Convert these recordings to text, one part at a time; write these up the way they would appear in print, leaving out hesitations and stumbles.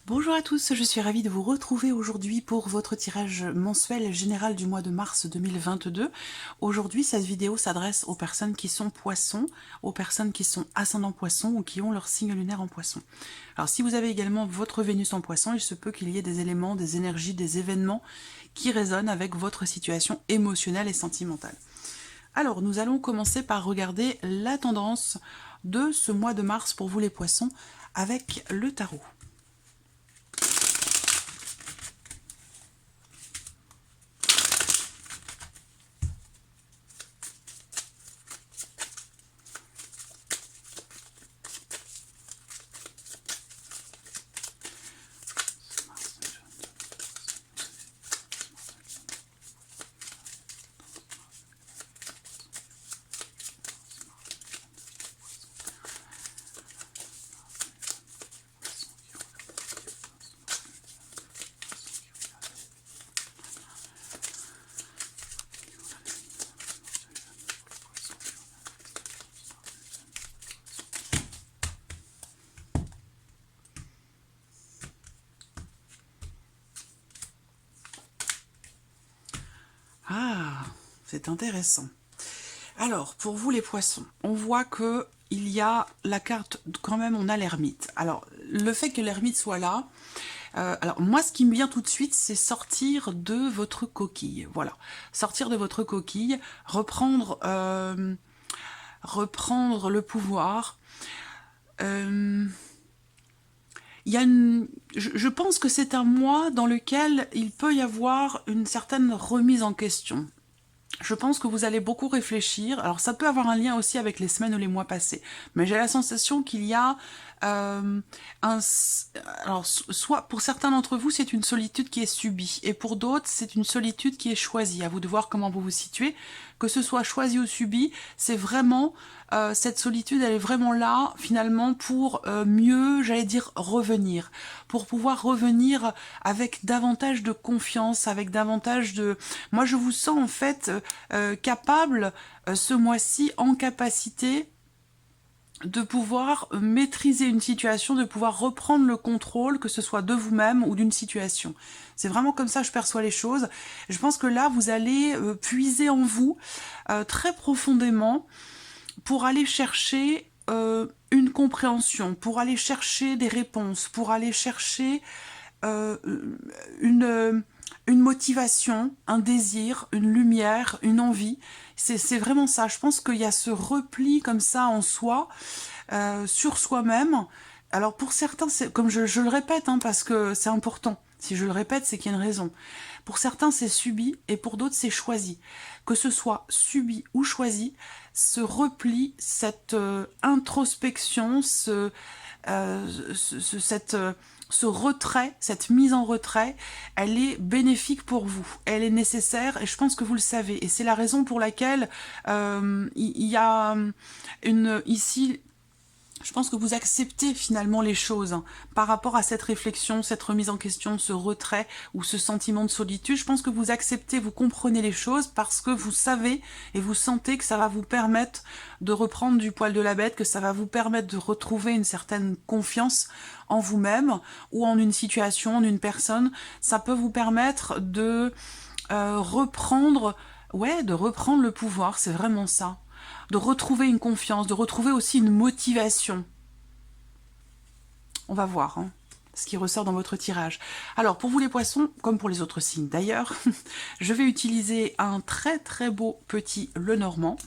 Bonjour à tous, je suis ravie de vous retrouver aujourd'hui pour votre tirage mensuel général du mois de mars 2022. Aujourd'hui, cette vidéo s'adresse aux personnes qui sont poissons, aux personnes qui sont ascendant poisson ou qui ont leur signe lunaire en poisson. Alors si vous avez également votre Vénus en poisson, il se peut qu'il y ait des éléments, des énergies, des événements qui résonnent avec votre situation émotionnelle et sentimentale. Alors, nous allons commencer par regarder la tendance de ce mois de mars pour vous les poissons avec le tarot. Ah, c'est intéressant. Alors, pour vous les poissons, on voit que il y a la carte, quand même, on a l'ermite. Alors, le fait que l'ermite soit là, alors moi, ce qui me vient tout de suite, c'est sortir de votre coquille. Voilà, sortir de votre coquille, reprendre le pouvoir. Je pense que c'est un mois dans lequel il peut y avoir une certaine remise en question. Je pense que vous allez beaucoup réfléchir. Alors ça peut avoir un lien aussi avec les semaines ou les mois passés, mais j'ai la sensation qu'il y a alors soit pour certains d'entre vous c'est une solitude qui est subie et pour d'autres c'est une solitude qui est choisie. À vous de voir comment vous vous situez. Que ce soit choisi ou subi, c'est vraiment cette solitude, elle est vraiment là finalement pour mieux, j'allais dire, revenir, pour pouvoir revenir avec davantage de confiance, avec davantage de... Moi je vous sens en fait capable ce mois-ci, en capacité de pouvoir maîtriser une situation, de pouvoir reprendre le contrôle, que ce soit de vous-même ou d'une situation. C'est vraiment comme ça que je perçois les choses. Je pense que là, vous allez puiser en vous très profondément pour aller chercher une compréhension, pour aller chercher des réponses, pour aller chercher une motivation, un désir, une lumière, une envie. C'est vraiment ça. Je pense qu'il y a ce repli comme ça en soi, sur soi-même. Alors pour certains, comme je le répète, hein, parce que c'est important. Si je le répète, c'est qu'il y a une raison. Pour certains, c'est subi et pour d'autres, c'est choisi. Que ce soit subi ou choisi, ce repli, cette introspection, ce retrait, cette mise en retrait, elle est bénéfique pour vous, elle est nécessaire et je pense que vous le savez. Et c'est la raison pour laquelle il y a ici... Je pense que vous acceptez finalement les choses hein, par rapport à cette réflexion, cette remise en question, ce retrait ou ce sentiment de solitude. Je pense que vous acceptez, vous comprenez les choses parce que vous savez et vous sentez que ça va vous permettre de reprendre du poil de la bête, que ça va vous permettre de retrouver une certaine confiance en vous-même ou en une situation, en une personne. Ça peut vous permettre de reprendre le pouvoir, c'est vraiment ça. De retrouver une confiance, de retrouver aussi une motivation. On va voir hein, ce qui ressort dans votre tirage. Alors, pour vous les poissons, comme pour les autres signes d'ailleurs, je vais utiliser un très très beau petit Lenormand.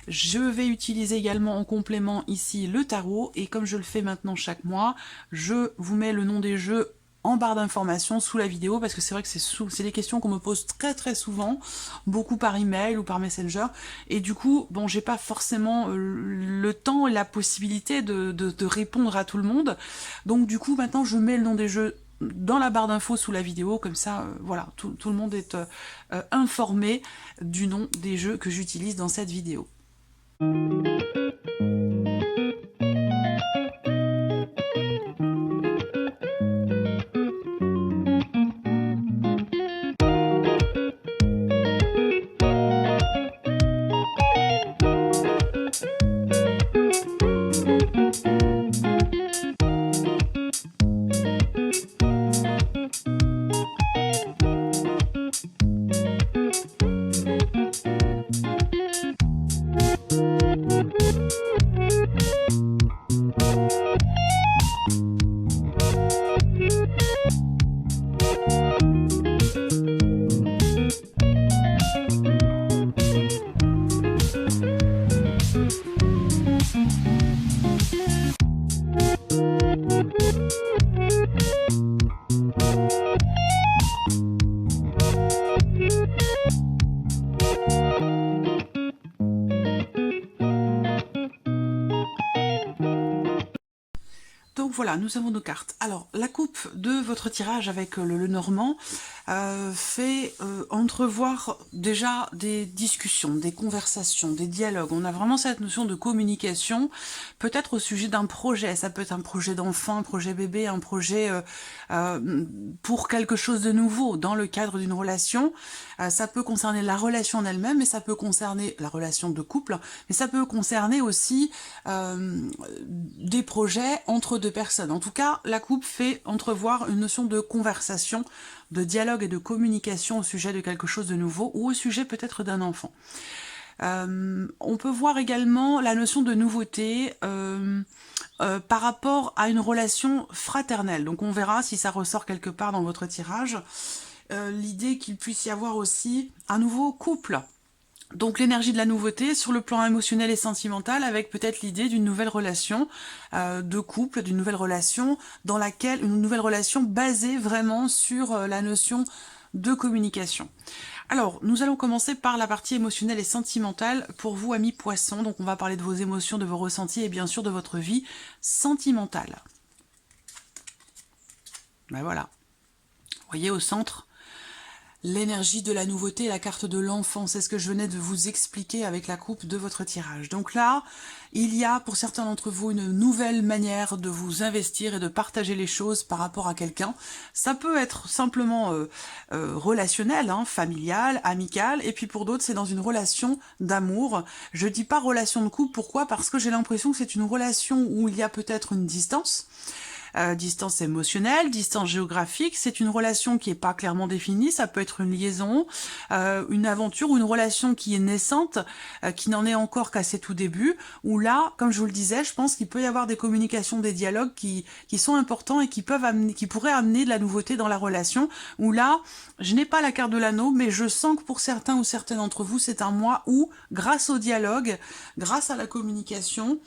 Je vais utiliser également en complément ici le tarot, et comme je le fais maintenant chaque mois, je vous mets le nom des jeux en barre d'informations sous la vidéo, parce que c'est vrai que c'est des questions qu'on me pose très très souvent, beaucoup par email ou par Messenger, et du coup, bon, j'ai pas forcément le temps et la possibilité de répondre à tout le monde, donc du coup, maintenant, je mets le nom des jeux dans la barre d'infos sous la vidéo, comme ça, voilà, tout le monde est informé du nom des jeux que j'utilise dans cette vidéo. voilà, nous avons nos cartes. Alors, la coupe de votre tirage avec le Normand fait entrevoir déjà des discussions, des conversations, des dialogues. On a vraiment cette notion de communication, peut-être au sujet d'un projet. Ça peut être un projet d'enfant, un projet bébé, un projet pour quelque chose de nouveau dans le cadre d'une relation. Ça peut concerner la relation en elle-même, mais ça peut concerner la relation de couple, mais ça peut concerner aussi des projets entre deux personnes. En tout cas, la coupe fait entrevoir une notion de conversation, de dialogue et de communication au sujet de quelque chose de nouveau ou au sujet peut-être d'un enfant. On peut voir également la notion de nouveauté par rapport à une relation fraternelle. Donc on verra si ça ressort quelque part dans votre tirage. L'idée qu'il puisse y avoir aussi un nouveau couple. Donc l'énergie de la nouveauté sur le plan émotionnel et sentimental, avec peut-être l'idée d'une nouvelle relation de couple, d'une nouvelle relation dans laquelle une nouvelle relation basée vraiment sur la notion de communication. Alors, nous allons commencer par la partie émotionnelle et sentimentale pour vous, amis poissons. Donc on va parler de vos émotions, de vos ressentis et bien sûr de votre vie sentimentale. Ben voilà. Vous voyez au centre l'énergie de la nouveauté, la carte de l'enfant, c'est ce que je venais de vous expliquer avec la coupe de votre tirage. Donc là, il y a pour certains d'entre vous une nouvelle manière de vous investir et de partager les choses par rapport à quelqu'un. Ça peut être simplement relationnel, hein, familial, amical, et puis pour d'autres, c'est dans une relation d'amour. Je dis pas relation de couple, pourquoi? Parce que j'ai l'impression que c'est une relation où il y a peut-être une distance. Distance émotionnelle, distance géographique, c'est une relation qui n'est pas clairement définie, ça peut être une liaison, une aventure ou une relation qui est naissante, qui n'en est encore qu'à ses tout débuts, où là, comme je vous le disais, je pense qu'il peut y avoir des communications, des dialogues qui sont importants et qui pourraient amener de la nouveauté dans la relation, où là, je n'ai pas la carte de l'anneau, mais je sens que pour certains ou certaines d'entre vous, c'est un mois où, grâce au dialogue, grâce à la communication,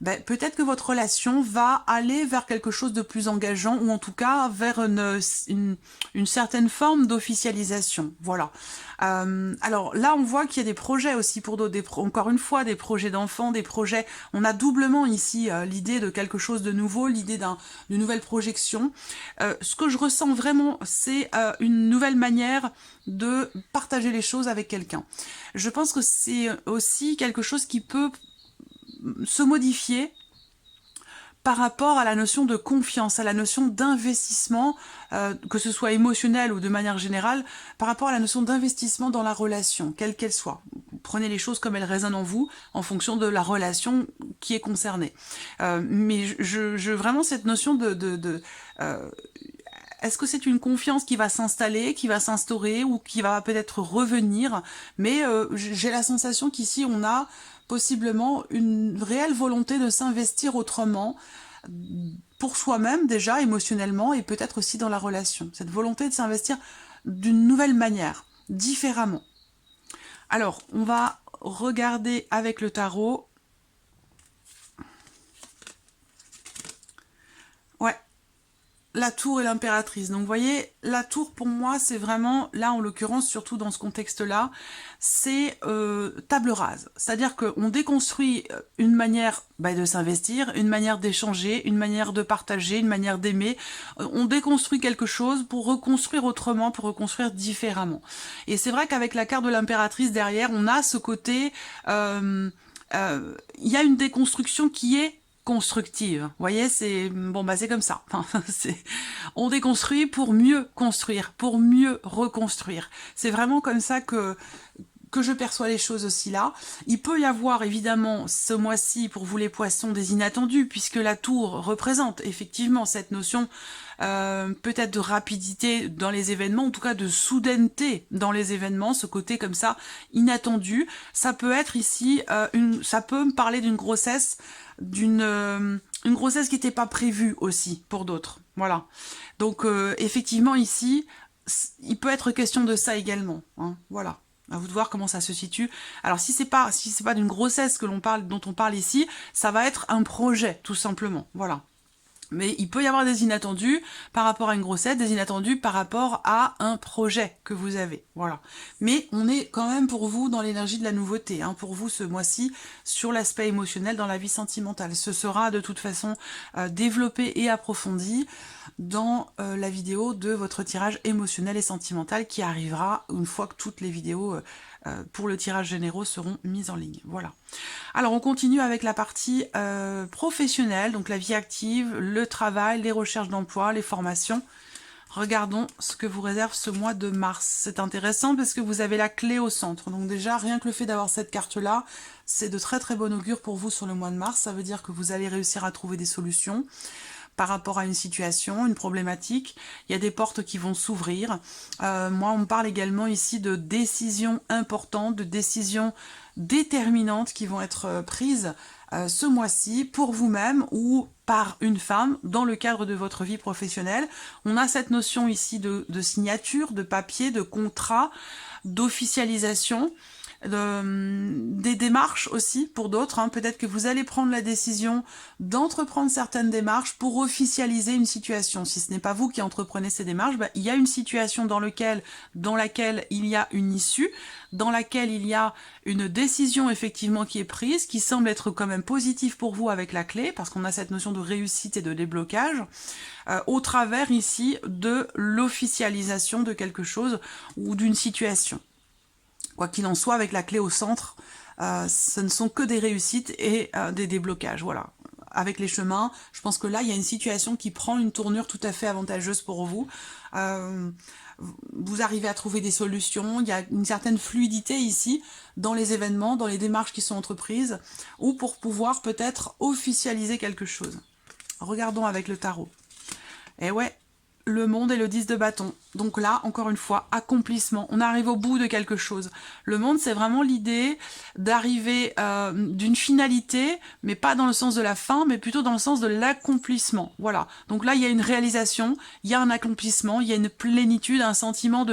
ben, peut-être que votre relation va aller vers quelque chose de plus engageant ou en tout cas vers une certaine forme d'officialisation. Voilà. Alors là, on voit qu'il y a des projets aussi pour d'autres, encore une fois, des projets d'enfants, des projets... On a doublement ici l'idée de quelque chose de nouveau, l'idée d'une nouvelle projection. Ce que je ressens vraiment, c'est une nouvelle manière de partager les choses avec quelqu'un. Je pense que c'est aussi quelque chose qui peut se modifier par rapport à la notion de confiance, à la notion d'investissement, que ce soit émotionnel ou de manière générale, par rapport à la notion d'investissement dans la relation, quelle qu'elle soit. Prenez les choses comme elles résonnent en vous, en fonction de la relation qui est concernée. Mais vraiment cette notion est-ce que c'est une confiance qui va s'installer, qui va s'instaurer ou qui va peut-être revenir? Mais j'ai la sensation qu'ici on a possiblement une réelle volonté de s'investir autrement, pour soi-même déjà, émotionnellement, et peut-être aussi dans la relation. Cette volonté de s'investir d'une nouvelle manière, différemment. Alors, on va regarder avec le tarot. Ouais. La tour et l'impératrice. Donc vous voyez, la tour pour moi c'est vraiment, là en l'occurrence, surtout dans ce contexte-là, c'est table rase. C'est-à-dire qu'on déconstruit une manière de s'investir, une manière d'échanger, une manière de partager, une manière d'aimer. On déconstruit quelque chose pour reconstruire autrement, pour reconstruire différemment. Et c'est vrai qu'avec la carte de l'impératrice derrière, on a ce côté, il y a une déconstruction qui est constructive. Vous voyez, c'est bon, bah c'est comme ça. On déconstruit pour mieux construire, pour mieux reconstruire. C'est vraiment comme ça que je perçois les choses aussi là. Il peut y avoir évidemment ce mois-ci pour vous les poissons des inattendus, puisque la tour représente effectivement cette notion peut-être de rapidité dans les événements, en tout cas de soudaineté dans les événements, ce côté comme ça inattendu. Ça peut être ici, ça peut me parler d'une grossesse, une grossesse qui n'était pas prévue aussi pour d'autres. Voilà. Donc effectivement ici, il peut être question de ça également. Hein. Voilà. À vous de voir comment ça se situe. Alors si c'est pas d'une grossesse dont on parle ici, ça va être un projet tout simplement. Voilà. Mais il peut y avoir des inattendus par rapport à une grossesse, des inattendus par rapport à un projet que vous avez. Voilà. Mais on est quand même pour vous dans l'énergie de la nouveauté. Hein, pour vous ce mois-ci, sur l'aspect émotionnel dans la vie sentimentale. Ce sera de toute façon développé et approfondi dans la vidéo de votre tirage émotionnel et sentimental qui arrivera une fois que toutes les vidéos pour le tirage généraux seront mises en ligne. Voilà. Alors on continue avec la partie professionnelle, donc la vie active, le travail, les recherches d'emploi, les formations. Regardons ce que vous réserve ce mois de mars. C'est intéressant parce que vous avez la clé au centre. Donc déjà, rien que le fait d'avoir cette carte-là, c'est de très très bon augure pour vous sur le mois de mars. Ça veut dire que vous allez réussir à trouver des solutions par rapport à une situation, une problématique. Il y a des portes qui vont s'ouvrir. Moi, on me parle également ici de décisions importantes, de décisions déterminantes qui vont être prises ce mois-ci pour vous-même ou par une femme dans le cadre de votre vie professionnelle. On a cette notion ici de signature, de papier, de contrat, d'officialisation. Des démarches aussi pour d'autres, hein. Peut-être que vous allez prendre la décision d'entreprendre certaines démarches pour officialiser une situation. Si ce n'est pas vous qui entreprenez ces démarches, il y a une situation dans laquelle il y a une issue, dans laquelle il y a une décision effectivement qui est prise, qui semble être quand même positive pour vous avec la clé, parce qu'on a cette notion de réussite et de déblocage, au travers ici de l'officialisation de quelque chose ou d'une situation. Quoi qu'il en soit, avec la clé au centre, ce ne sont que des réussites et des déblocages. Voilà. Avec les chemins, je pense que là, il y a une situation qui prend une tournure tout à fait avantageuse pour vous. Vous arrivez à trouver des solutions. Il y a une certaine fluidité ici dans les événements, dans les démarches qui sont entreprises, ou pour pouvoir peut-être officialiser quelque chose. Regardons avec le tarot. Et ouais, le monde et le 10 de bâton. Donc là, encore une fois, accomplissement. On arrive au bout de quelque chose. Le monde, c'est vraiment l'idée d'arriver d'une finalité, mais pas dans le sens de la fin, mais plutôt dans le sens de l'accomplissement. Voilà. Donc là, il y a une réalisation, il y a un accomplissement, il y a une plénitude, un sentiment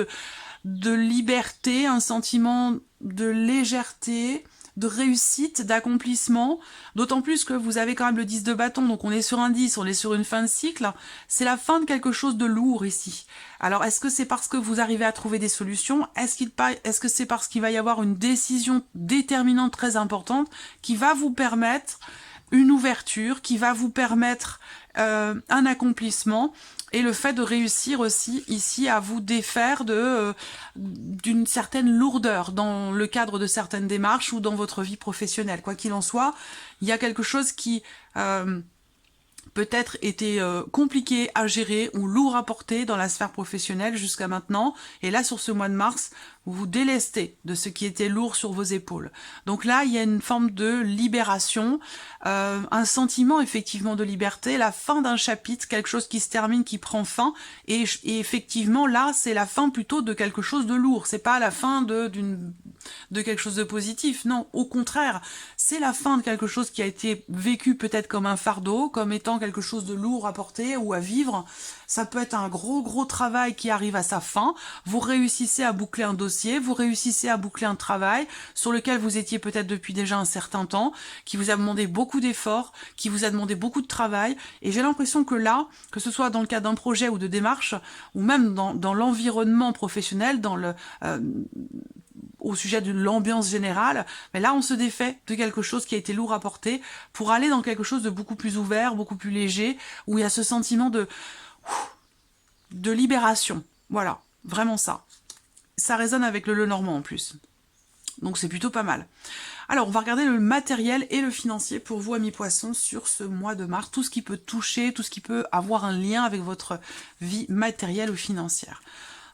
de liberté, un sentiment de légèreté, de réussite, d'accomplissement, d'autant plus que vous avez quand même le 10 de bâton, donc on est sur un 10, on est sur une fin de cycle, c'est la fin de quelque chose de lourd ici. Alors est-ce que c'est parce que vous arrivez à trouver des solutions? Est-ce que c'est parce qu'il va y avoir une décision déterminante très importante qui va vous permettre une ouverture, qui va vous permettre un accomplissement, et le fait de réussir aussi ici à vous défaire d'une certaine lourdeur dans le cadre de certaines démarches ou dans votre vie professionnelle. Quoi qu'il en soit, il y a quelque chose qui peut-être été compliqué à gérer ou lourd à porter dans la sphère professionnelle jusqu'à maintenant. Et là, sur ce mois de mars, vous vous délestez de ce qui était lourd sur vos épaules. Donc là, il y a une forme de libération, un sentiment effectivement de liberté, la fin d'un chapitre, quelque chose qui se termine, qui prend fin. Et effectivement, là, c'est la fin plutôt de quelque chose de lourd. C'est pas la fin de quelque chose de positif. Non, au contraire, c'est la fin de quelque chose qui a été vécu peut-être comme un fardeau, comme étant quelque chose de lourd à porter ou à vivre. Ça peut être un gros travail qui arrive à sa fin. Vous réussissez à boucler un dossier, vous réussissez à boucler un travail sur lequel vous étiez peut-être depuis déjà un certain temps, qui vous a demandé beaucoup d'efforts, qui vous a demandé beaucoup de travail. Et j'ai l'impression que là, que ce soit dans le cadre d'un projet ou de démarche, ou même dans l'environnement professionnel, au sujet de l'ambiance générale, mais là on se défait de quelque chose qui a été lourd à porter pour aller dans quelque chose de beaucoup plus ouvert, beaucoup plus léger, où il y a ce sentiment de libération. Voilà, vraiment ça. Ça résonne avec le Lenormand en plus. Donc c'est plutôt pas mal. Alors on va regarder le matériel et le financier pour vous, amis poissons, sur ce mois de mars. Tout ce qui peut toucher, tout ce qui peut avoir un lien avec votre vie matérielle ou financière.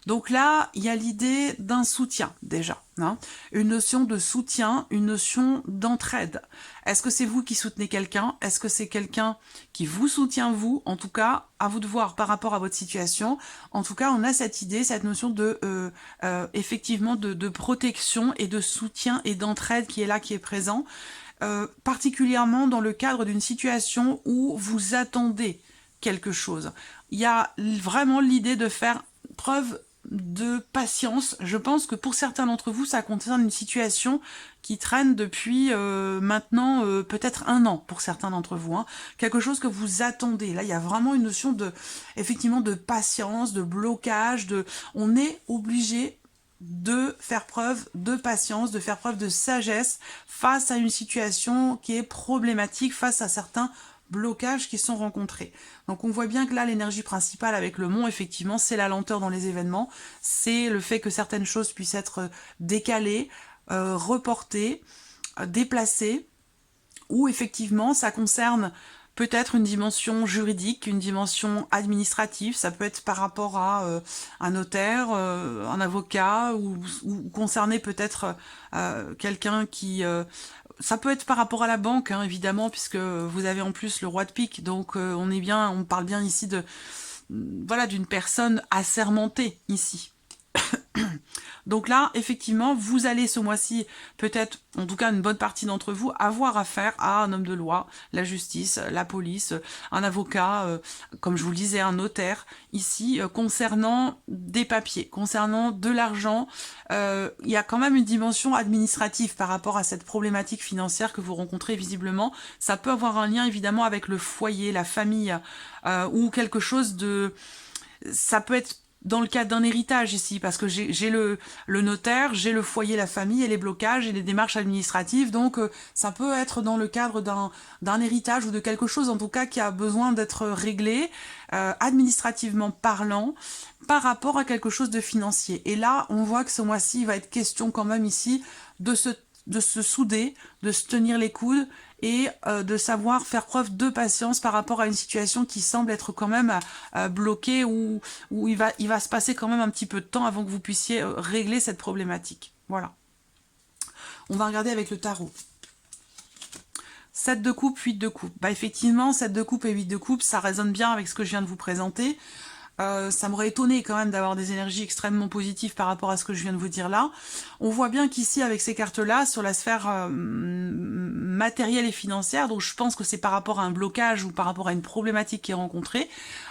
Donc là, il y a l'idée d'un soutien déjà, hein, une notion de soutien, une notion d'entraide. Est-ce que c'est vous qui soutenez quelqu'un? Est-ce que c'est quelqu'un qui vous soutient vous? En tout cas, à vous de voir par rapport à votre situation. En tout cas, on a cette idée, cette notion de effectivement de protection et de soutien et d'entraide qui est là, qui est présent, particulièrement dans le cadre d'une situation où vous attendez quelque chose. Il y a vraiment l'idée de faire preuve de patience. Je pense que pour certains d'entre vous, ça concerne une situation qui traîne depuis maintenant peut-être 1 an pour certains d'entre vous. Hein. Quelque chose que vous attendez. Là, il y a vraiment une notion de, effectivement, de patience, de blocage. On est obligé de faire preuve de patience, de faire preuve de sagesse face à une situation qui est problématique, face à certains blocages qui sont rencontrés. Donc on voit bien que là, l'énergie principale avec le mont, effectivement, c'est la lenteur dans les événements, c'est le fait que certaines choses puissent être décalées, reportées, déplacées, ou effectivement, ça concerne peut-être une dimension juridique, une dimension administrative, ça peut être par rapport à un notaire, un avocat, ou concerner peut-être quelqu'un qui... ça peut être par rapport à la banque, hein, évidemment, puisque vous avez en plus le roi de pique, donc on parle bien ici de voilà, d'une personne assermentée ici. Donc là, effectivement, vous allez ce mois-ci, peut-être, en tout cas une bonne partie d'entre vous, avoir affaire à un homme de loi, la justice, la police, un avocat, comme je vous le disais, un notaire, ici, concernant des papiers, concernant de l'argent. Il y a quand même une dimension administrative par rapport à cette problématique financière que vous rencontrez visiblement. Ça peut avoir un lien, évidemment, avec le foyer, la famille, ou quelque chose de... Ça peut être dans le cadre d'un héritage ici, parce que j'ai le notaire, j'ai le foyer, la famille et les blocages et les démarches administratives, donc ça peut être dans le cadre d'un héritage ou de quelque chose en tout cas qui a besoin d'être réglé, administrativement parlant, par rapport à quelque chose de financier. Et là, on voit que ce mois-ci, il va être question quand même ici de se souder, de se tenir les coudes, et de savoir faire preuve de patience par rapport à une situation qui semble être quand même bloquée, où il va se passer quand même un petit peu de temps avant que vous puissiez régler cette problématique. Voilà. On va regarder avec le tarot. 7 de coupe, 8 de coupe. Bah effectivement, 7 de coupe et 8 de coupe, ça résonne bien avec ce que je viens de vous présenter. Ça m'aurait étonné quand même d'avoir des énergies extrêmement positives par rapport à ce que je viens de vous dire là. On voit bien qu'ici, avec ces cartes-là, sur la sphère matérielle et financière, donc je pense que c'est par rapport à un blocage ou par rapport à une problématique qui est rencontrée,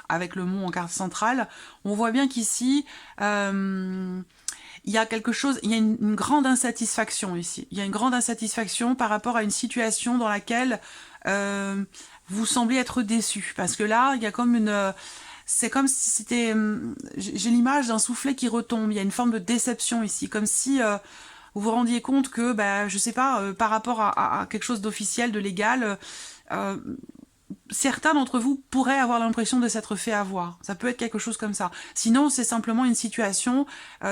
avec le mont en carte centrale, on voit bien qu'ici... il y a quelque chose, il y a une grande insatisfaction ici. Il y a une grande insatisfaction par rapport à une situation dans laquelle vous semblez être déçu. Parce que là, il y a comme une... c'est comme si c'était... j'ai l'image d'un soufflet qui retombe. Il y a une forme de déception ici. Comme si vous vous rendiez compte que, bah, je sais pas, par rapport à quelque chose d'officiel, de légal... certains d'entre vous pourraient avoir l'impression de s'être fait avoir. Ça peut être quelque chose comme ça. Sinon, c'est simplement une situation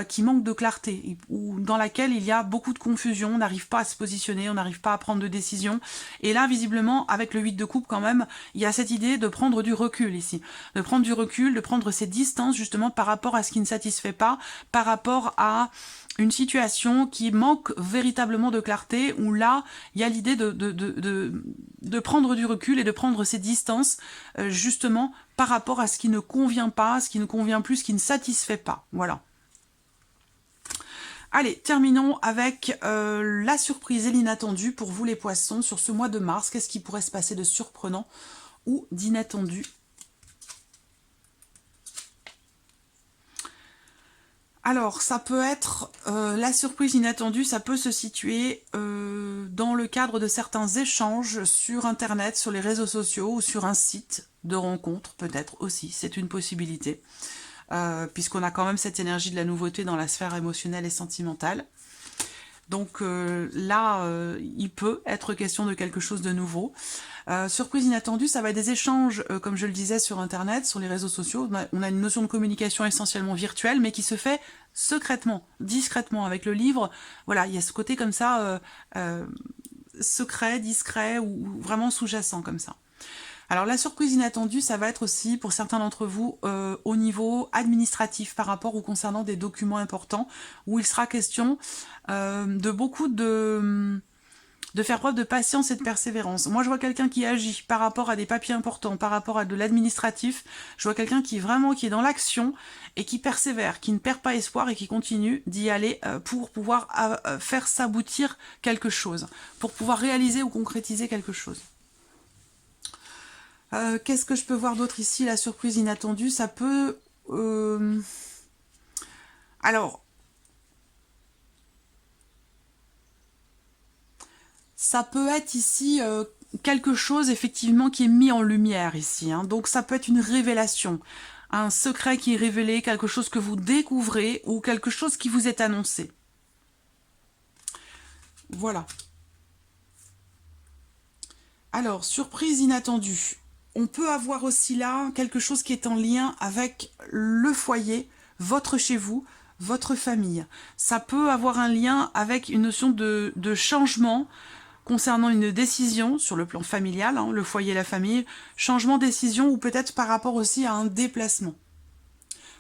qui manque de clarté, ou dans laquelle il y a beaucoup de confusion, on n'arrive pas à se positionner, on n'arrive pas à prendre de décision. Et là, visiblement, avec le 8 de coupe, quand même, il y a cette idée de prendre du recul ici. De prendre du recul, de prendre ses distances, justement, par rapport à ce qui ne satisfait pas, par rapport à une situation qui manque véritablement de clarté, où là, il y a l'idée de prendre du recul et de prendre ses distances, justement, par rapport à ce qui ne convient pas, ce qui ne convient plus, ce qui ne satisfait pas. Voilà. Allez, terminons avec la surprise et l'inattendu pour vous les poissons sur ce mois de mars. Qu'est-ce qui pourrait se passer de surprenant ou d'inattendu ? Alors, ça peut être, la surprise inattendue, ça peut se situer dans le cadre de certains échanges sur Internet, sur les réseaux sociaux ou sur un site de rencontre, peut-être aussi, c'est une possibilité, puisqu'on a quand même cette énergie de la nouveauté dans la sphère émotionnelle et sentimentale. Donc là, il peut être question de quelque chose de nouveau. Surprise inattendue, ça va être des échanges, comme je le disais, sur Internet, sur les réseaux sociaux. On a une notion de communication essentiellement virtuelle, mais qui se fait secrètement, discrètement. Avec le livre, voilà, il y a ce côté comme ça, secret, discret, ou vraiment sous-jacent comme ça. Alors la surprise inattendue, ça va être aussi pour certains d'entre vous au niveau administratif par rapport ou concernant des documents importants, où il sera question de beaucoup de faire preuve de patience et de persévérance. Moi, je vois quelqu'un qui agit par rapport à des papiers importants, par rapport à de l'administratif. Je vois quelqu'un qui est dans l'action et qui persévère, qui ne perd pas espoir et qui continue d'y aller pour pouvoir faire s'aboutir quelque chose, pour pouvoir réaliser ou concrétiser quelque chose. Qu'est-ce que je peux voir d'autre ici? La surprise inattendue, ça peut Alors, ça peut être ici quelque chose effectivement qui est mis en lumière ici. Hein. Donc ça peut être une révélation, un secret qui est révélé, quelque chose que vous découvrez ou quelque chose qui vous est annoncé. Voilà. Alors, surprise inattendue. On peut avoir aussi là quelque chose qui est en lien avec le foyer, votre chez vous, votre famille. Ça peut avoir un lien avec une notion de changement concernant une décision sur le plan familial, hein, le foyer, la famille, changement, décision ou peut-être par rapport aussi à un déplacement.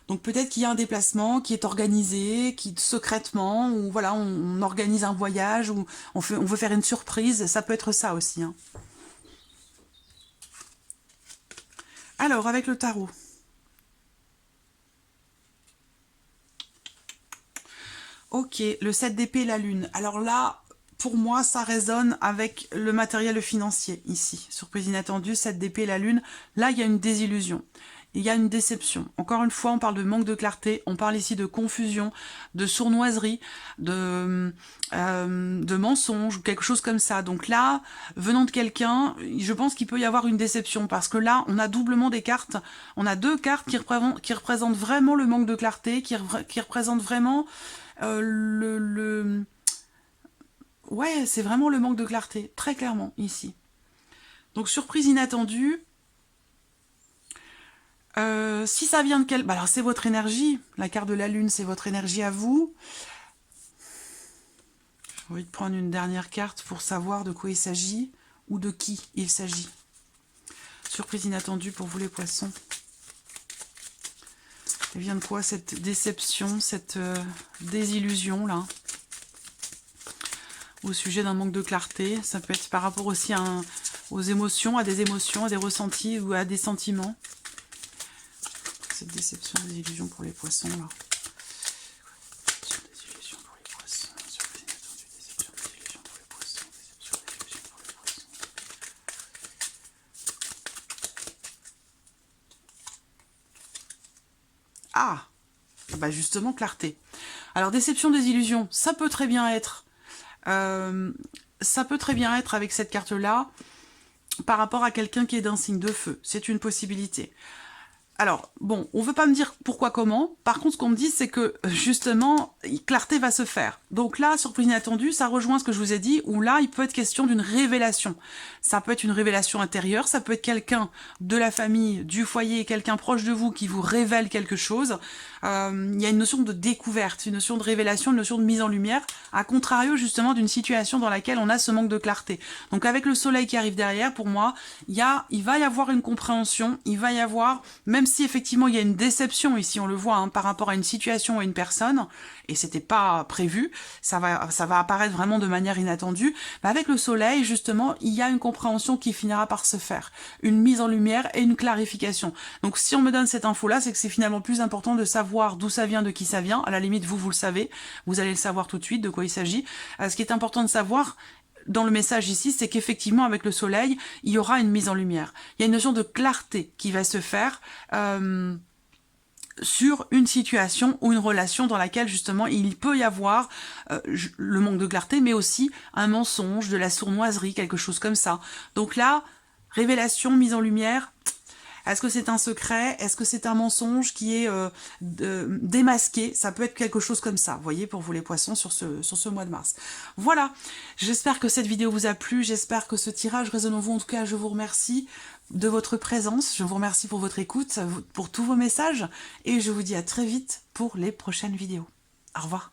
Donc peut-être qu'il y a un déplacement qui est organisé, qui secrètement, ou voilà, on organise un voyage, ou on veut faire une surprise, ça peut être ça aussi. Hein. Alors, avec le tarot. Ok, le 7 d'épée et la lune. Alors là, pour moi, ça résonne avec le matériel financier, ici. Surprise inattendue, 7 d'épée et la lune. Là, il y a une désillusion. Il y a une déception. Encore une fois, on parle de manque de clarté, on parle ici de confusion, de sournoiserie, de mensonge, ou quelque chose comme ça. Donc là, venant de quelqu'un, je pense qu'il peut y avoir une déception, parce que là, on a doublement des cartes. On a deux cartes qui représentent vraiment le manque de clarté, qui représentent vraiment Ouais, c'est vraiment le manque de clarté, très clairement, ici. Donc, surprise inattendue. Si ça vient de quel... Bah alors, c'est votre énergie. La carte de la lune, c'est votre énergie à vous. J'ai envie de prendre une dernière carte pour savoir de quoi il s'agit ou de qui il s'agit. Surprise inattendue pour vous, les poissons. Elle vient de quoi, cette déception, cette désillusion, là, au sujet d'un manque de clarté? Ça peut être par rapport aussi aux émotions, à des ressentis ou à des sentiments. Cette déception, désillusion pour les poissons, là. Désillusion pour les poissons, surprise inattendue, déception, désillusion pour les poissons, déception, désillusion pour les poissons. Ah, bah justement, clarté. Alors, déception, désillusion, ça peut très bien être avec cette carte-là par rapport à quelqu'un qui est d'un signe de feu. C'est une possibilité. Alors, bon, on veut pas me dire pourquoi, comment. Par contre, ce qu'on me dit, c'est que, justement, clarté va se faire. Donc là, surprise inattendue, ça rejoint ce que je vous ai dit, où là, il peut être question d'une révélation. Ça peut être une révélation intérieure, ça peut être quelqu'un de la famille, du foyer, quelqu'un proche de vous qui vous révèle quelque chose. Il y a une notion de découverte, une notion de révélation, une notion de mise en lumière, à contrario, justement, d'une situation dans laquelle on a ce manque de clarté. Donc, avec le soleil qui arrive derrière, pour moi, il va y avoir une compréhension, il va y avoir, même si effectivement il y a une déception ici, on le voit, hein, par rapport à une situation ou à une personne, et c'était pas prévu, ça va apparaître vraiment de manière inattendue, mais avec le soleil, justement, il y a une compréhension qui finira par se faire, une mise en lumière et une clarification. Donc si on me donne cette info-là, c'est que c'est finalement plus important de savoir d'où ça vient, de qui ça vient. À la limite, vous le savez, vous allez le savoir tout de suite de quoi il s'agit. Ce qui est important de savoir, dans le message ici, c'est qu'effectivement, avec le soleil, il y aura une mise en lumière. Il y a une notion de clarté qui va se faire sur une situation ou une relation dans laquelle, justement, il peut y avoir le manque de clarté, mais aussi un mensonge, de la sournoiserie, quelque chose comme ça. Donc là, révélation, mise en lumière. Est-ce que c'est un secret? Est-ce que c'est un mensonge qui est démasqué? Ça peut être quelque chose comme ça, vous voyez, pour vous les poissons sur ce mois de mars. Voilà, j'espère que cette vidéo vous a plu, j'espère que ce tirage résonne en vous. En tout cas, je vous remercie de votre présence, je vous remercie pour votre écoute, pour tous vos messages, et je vous dis à très vite pour les prochaines vidéos. Au revoir.